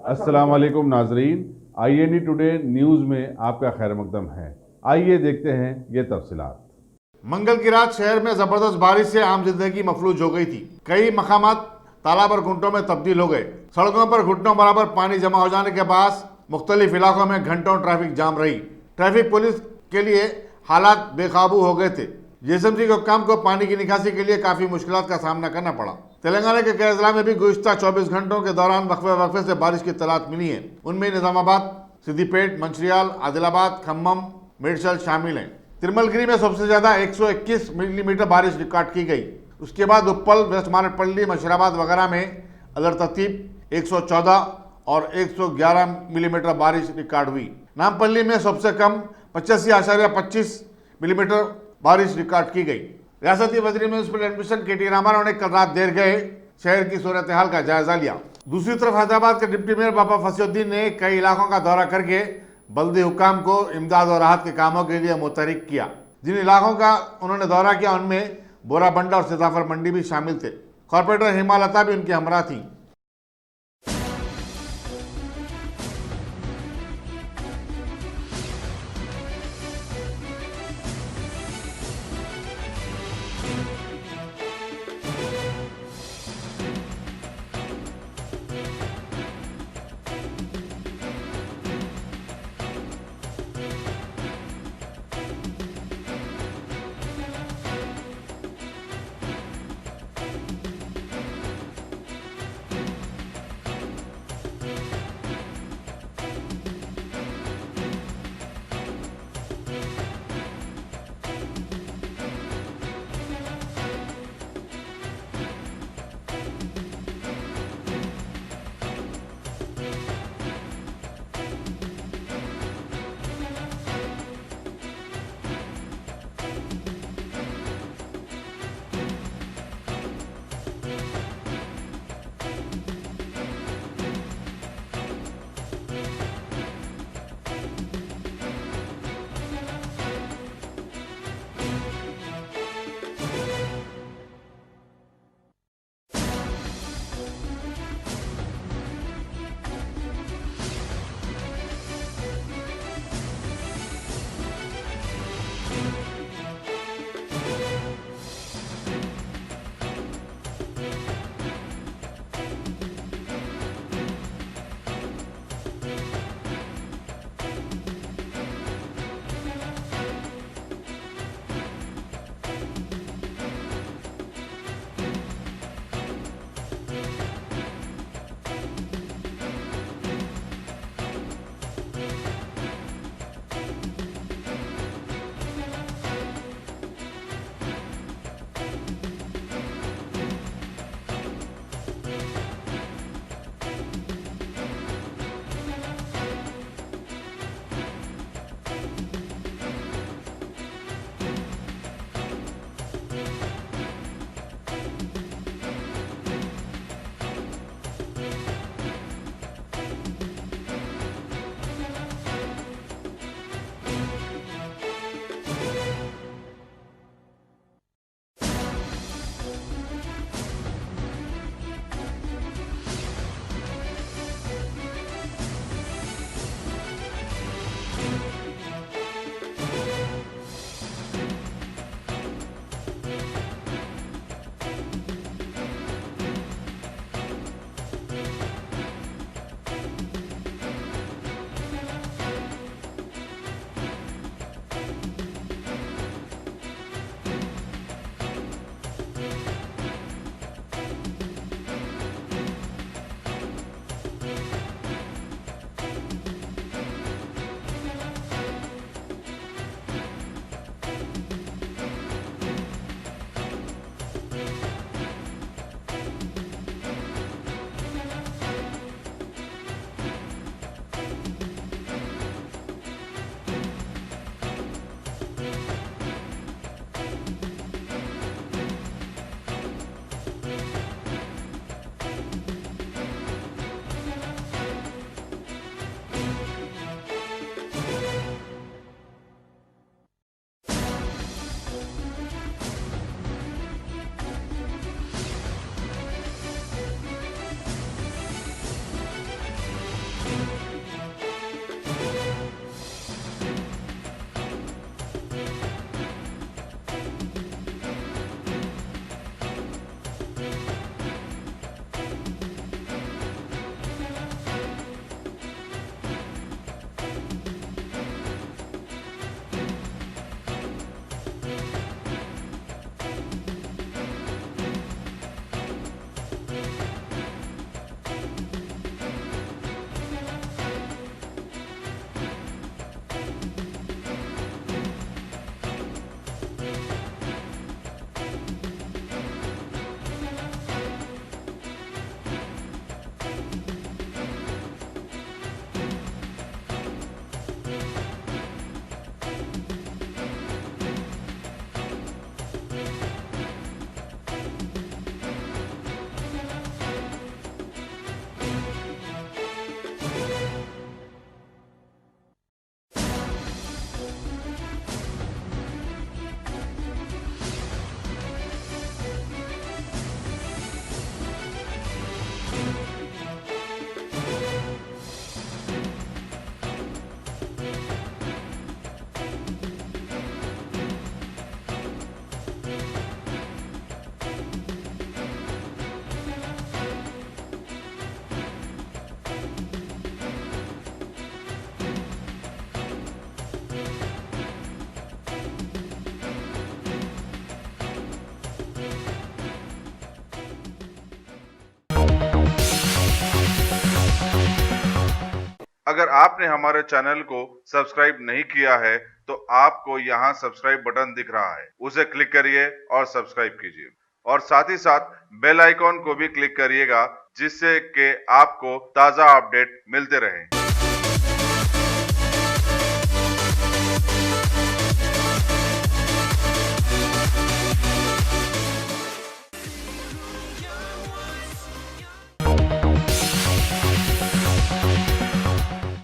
अस्सलाम वालेकुम नाजरीन, INE टुडे न्यूज़ में आपका खैर मकदम है। आइए देखते हैं ये तफसीलात। मंगल की रात शहर में जबरदस्त बारिश से आम जिंदगी मफलूज हो गई थी। कई मकामात तालाब और घुटनों में तब्दील हो गए। सड़कों पर घुटनों बराबर पानी जमा हो जाने के बाद मुख्तलिफ इलाकों में घंटों ट्रैफिक जाम रही। ट्रैफिक पुलिस के लिए हालात बेकाबू हो गए थे। जेएसएमसी के हुक्काम को पानी की निकासी के लिए काफी मुश्किलात का सामना करना पड़ा। तेलंगाना के कई अजला में भी गुज़िश्ता 24 घंटों के दौरान वक्फे से बारिश की इत्तलात मिली है। उनमें निजामाबाद, सिद्दीपेट, मंचिरियाल, आदिलाबाद, खम्मम, मेडशल शामिल हैं। तिरुमलगिरी में सबसे ज्यादा 121 मिलीमीटर बारिश रिकॉर्ड की गई। उसके बाद उप्पल, वेस्ट मारेटपल्ली, मशराबाद वगैरह में अलर तरतीब 114 और 111 मिलीमीटर बारिश रिकॉर्ड हुई। नामपल्ली में सबसे कम 85.25 मिलीमीटर बारिश रिकॉर्ड की गई। रियासती वज़ीर म्युनिसिपल एडमिशन KT रामाराव ने कल रात देर गए शहर की सूरत हाल का जायजा लिया। दूसरी तरफ हैदराबाद के डिप्टी मेयर बाबा फसीउद्दीन ने कई इलाकों का दौरा करके बल्दी हुक्काम को इमदाद और राहत के कामों के लिए मुतहरिक किया। जिन इलाकों का उन्होंने दौरा किया उनमें बोरा बंडा और सीताफल मंडी भी शामिल थे। कॉर्पोरेटर हिमालता भी उनकी हमरा थी। अगर आपने हमारे चैनल को सब्सक्राइब नहीं किया है तो आपको यहाँ सब्सक्राइब बटन दिख रहा है, उसे क्लिक करिए और सब्सक्राइब कीजिए और साथ ही साथ बेल आइकॉन को भी क्लिक करिएगा जिससे कि आपको ताज़ा अपडेट मिलते रहें।